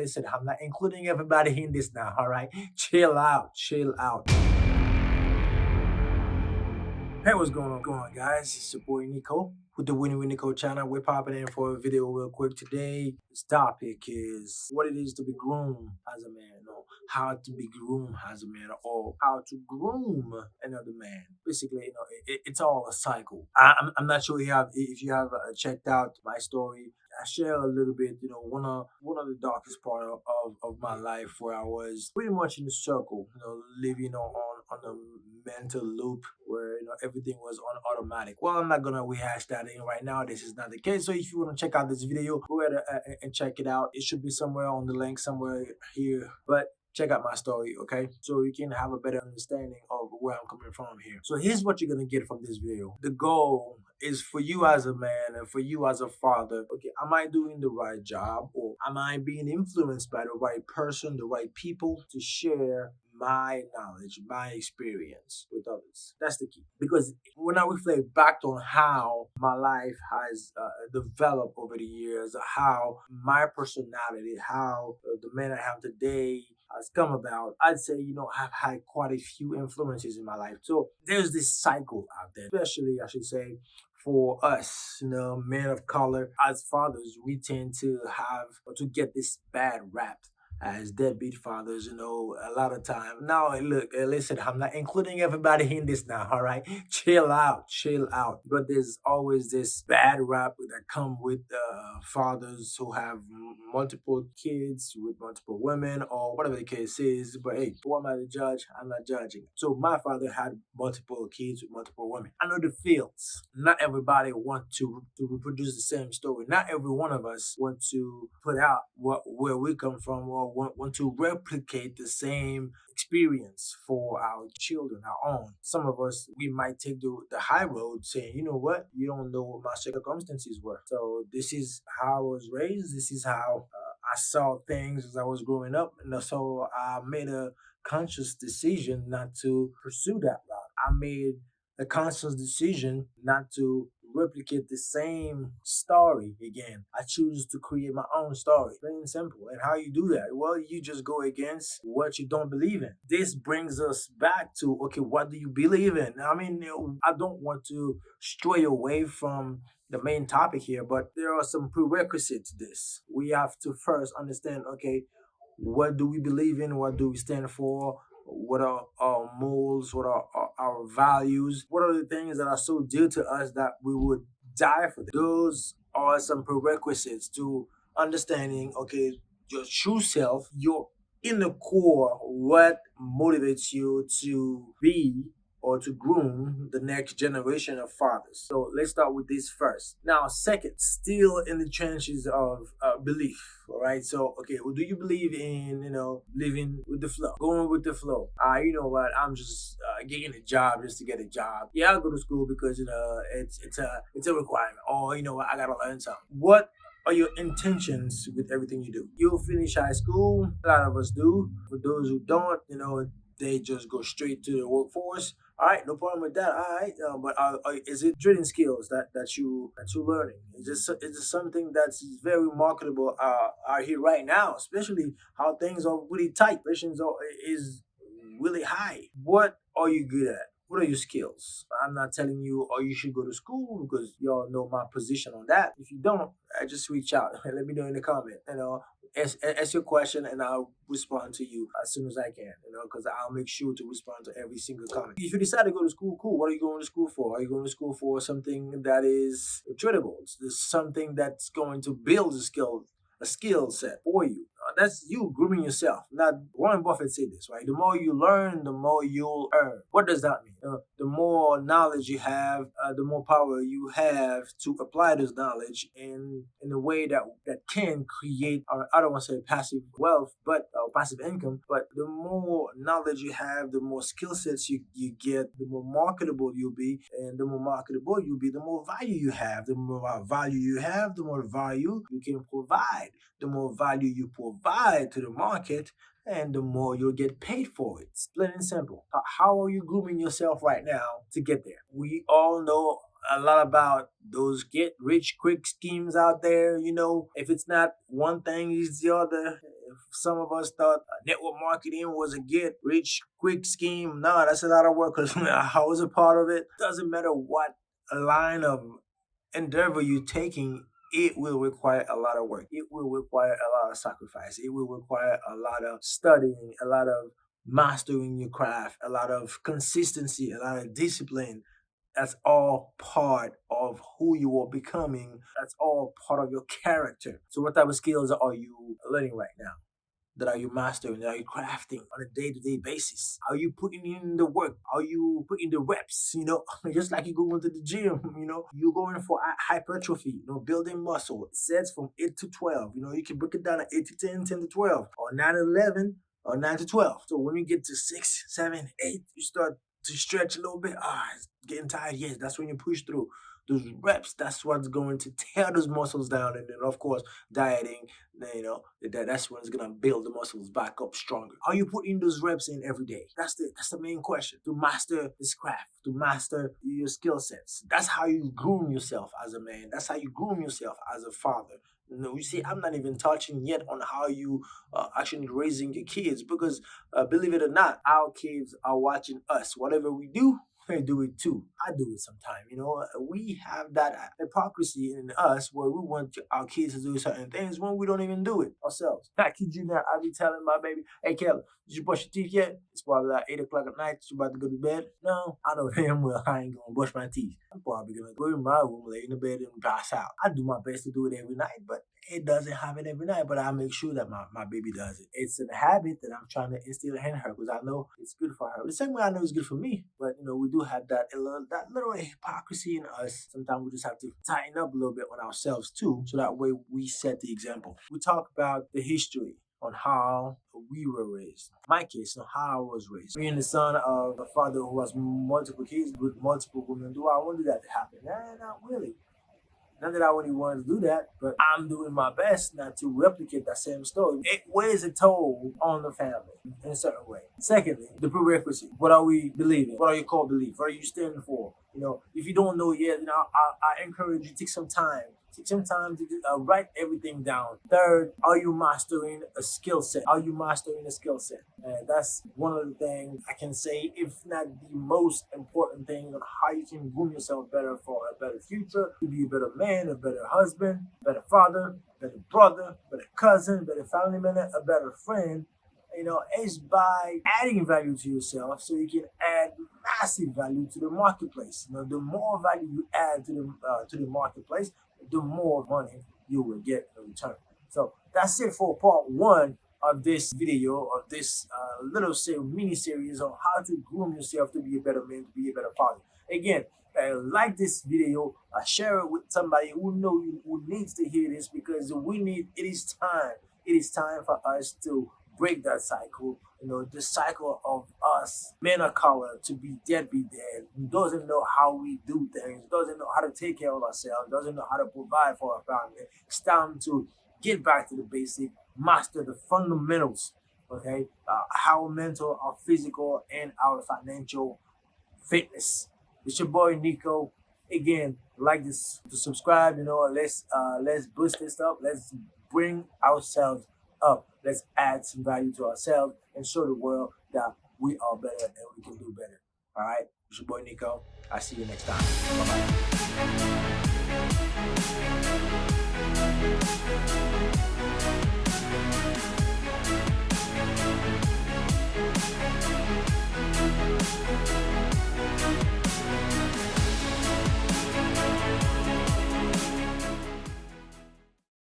listen, I'm not including everybody in this now, all right? Chill out, chill out. Hey, what's going on, guys? It's your boy Nico with the Winnie with Nico channel. We're popping in for a video real quick today. This topic is what it is to be groomed as a man, or how to be groomed as a man, or how to groom another man. Basically, it's all a cycle. I'm not sure if you have checked out my story. I share a little bit, one of the darkest part of my life where I was pretty much in a circle, living on a mental loop where everything was on automatic. Well, I'm not gonna rehash that in right now. This is not the case. So if you want to check out this video, go ahead and check it out. It should be somewhere on the link somewhere here. But check out my story, okay? So you can have a better understanding of where I'm coming from here. So here's what you're gonna get from this video. The goal is for you as a man and for you as a father. Okay, am I doing the right job, or am I being influenced by the right person, the right people to share my knowledge, my experience with others? That's the key. Because when I reflect back on how my life has developed over the years, how my personality, how the man I am today has come about, I'd say, I've had quite a few influences in my life. So there's this cycle out there, especially, I should say, for us, men of color, as fathers, we tend to have or to get this bad rap as deadbeat fathers, a lot of time. Now, look, listen, I'm not including everybody in this now, all right? Chill out, chill out. But there's always this bad rap that come with fathers who have multiple kids with multiple women or whatever the case is. But hey, who am I to judge? I'm not judging. So my father had multiple kids with multiple women. I know the feels. Not everybody want to reproduce the same story. Not every one of us want to put out where we come from, or want to replicate the same experience for our children, our own. Some of us, we might take the high road saying, you know what, you don't know what my circumstances were. So this is how I was raised. This is how I saw things as I was growing up. And so I made a conscious decision not to pursue that route. I made a conscious decision not to replicate the same story again. I choose to create my own story. Plain and simple. And how you do that? Well, you just go against what you don't believe in. This brings us back to, okay, what do you believe in? I mean, I don't want to stray away from the main topic here, but there are some prerequisites to this. We have to first understand, okay, what do we believe in? What do we stand for? What are our morals? What are our values? What are the things that are so dear to us that we would die for them? Those are some prerequisites to understanding, okay, your true self, your inner core, what motivates you to be or to groom the next generation of fathers. So let's start with this first. Now, second, still in the trenches of belief. All right. So, okay, well, do you believe in living with the flow, going with the flow? You know what? I'm just getting a job just to get a job. Yeah, I'll go to school because it's a requirement. Or what? I gotta learn something. What are your intentions with everything you do? You'll finish high school. A lot of us do. For those who don't, they just go straight to the workforce. All right, no problem with that. All right, but is it trading skills that you're learning? Is it something that's very marketable out here right now, especially how things are really tight. Inflation is really high. What are you good at? What are your skills? I'm not telling you, or you should go to school, because y'all know my position on that. If you don't, just reach out and let me know in the comment. Ask your question and I'll respond to you as soon as I can, because I'll make sure to respond to every single comment. If you decide to go to school, cool. What are you going to school for? Are you going to school for something that is tradable? It's something that's going to build a skill set for you. That's you grooming yourself. Now, Warren Buffett said this, right? The more you learn, the more you'll earn. What does that mean? The more knowledge you have, the more power you have to apply this knowledge in a way that can create, I don't want to say passive wealth, but passive income. But the more knowledge you have, the more skill sets you get, the more marketable you'll be. And the more marketable you'll be, the more value you have. The more value you have, the more value you can provide. The more value you provide to the market, and the more you'll get paid for it. It's plain and simple. How are you grooming yourself right now to get there? We all know a lot about those get rich quick schemes out there. If it's not one thing, it's the other. If some of us thought network marketing was a get rich quick scheme, no, that's a lot of work because I was a part of it. Doesn't matter what line of endeavor you're taking, it will require a lot of work. It will require a lot of sacrifice. It will require a lot of studying, a lot of mastering your craft, a lot of consistency, a lot of discipline. That's all part of who you are becoming. That's all part of your character. So, what type of skills are you learning right now? That are you mastering? That are you crafting on a day-to-day basis? Are you putting in the work? Are you putting the reps? Just like you go into the gym, you're going for hypertrophy, building muscle. It sets from 8 to 12. You can break it down at 8 to 10, 10 to 12, or 9 to 11, or 9 to 12. So when you get to 6, 7, 8, you start to stretch a little bit. It's getting tired. Yes, that's when you push through. Those reps, that's what's going to tear those muscles down. And then, of course, dieting, that's when it's going to build the muscles back up stronger. Are you putting those reps in every day? That's the main question. To master this craft, to master your skill sets. That's how you groom yourself as a man. That's how you groom yourself as a father. You see, I'm not even touching yet on how you actually raising your kids, because believe it or not, our kids are watching us. Whatever we do, they do it too. I do it sometimes. We have that hypocrisy in us where we want our kids to do certain things when we don't even do it ourselves. I kid you not, I be telling my baby, "Hey, Kelly, did you brush your teeth yet? It's probably like 8 o'clock at night. You about to go to bed?" No, I know damn well I ain't gonna brush my teeth. I'm probably gonna go in my room, lay in the bed, and pass out. I do my best to do it every night, but it doesn't happen every night, but I make sure that my baby does it. It's a habit that I'm trying to instill in her because I know it's good for her. The same way I know it's good for me. But we do have that little hypocrisy in us. Sometimes we just have to tighten up a little bit on ourselves too, so that way we set the example. We talk about the history on how we were raised. My case, how I was raised. Being the son of a father who has multiple kids with multiple women, do I want that to happen? Nah, not really. Not that I really wanted to do that, but I'm doing my best not to replicate that same story. It weighs a toll on the family in a certain way. Secondly, the prerequisite. What are we believing? What are your core beliefs? What are you standing for? If you don't know yet, I encourage you to take some time. Take some time to write everything down. Third, are you mastering a skill set? Are you mastering a skill set? And that's one of the things I can say, if not the most important thing on how you can groom yourself better for a better future, to be a better man, a better husband, better father, better brother, better cousin, better family member, a better friend. Is by adding value to yourself so you can add massive value to the marketplace. The more value you add to the marketplace, the more money you will get in return. So that's it for part one of this video, of this little mini series on how to groom yourself to be a better man, to be a better father. Again, like this video, share it with somebody who needs to hear this, because it is time for us to break that cycle, the cycle of us men of color to be deadbeat dad, who doesn't know how we do things, doesn't know how to take care of ourselves, doesn't know how to provide for our family. It's time to get back to the basic, master the fundamentals, okay? Our mental, our physical, and our financial fitness. It's your boy Nico. Again, like this, to subscribe. Let's boost this up. Let's bring ourselves up. Let's add some value to ourselves and show the world that we are better and we can do better. All right? It's your boy Nico. I'll see you next time. Bye-bye.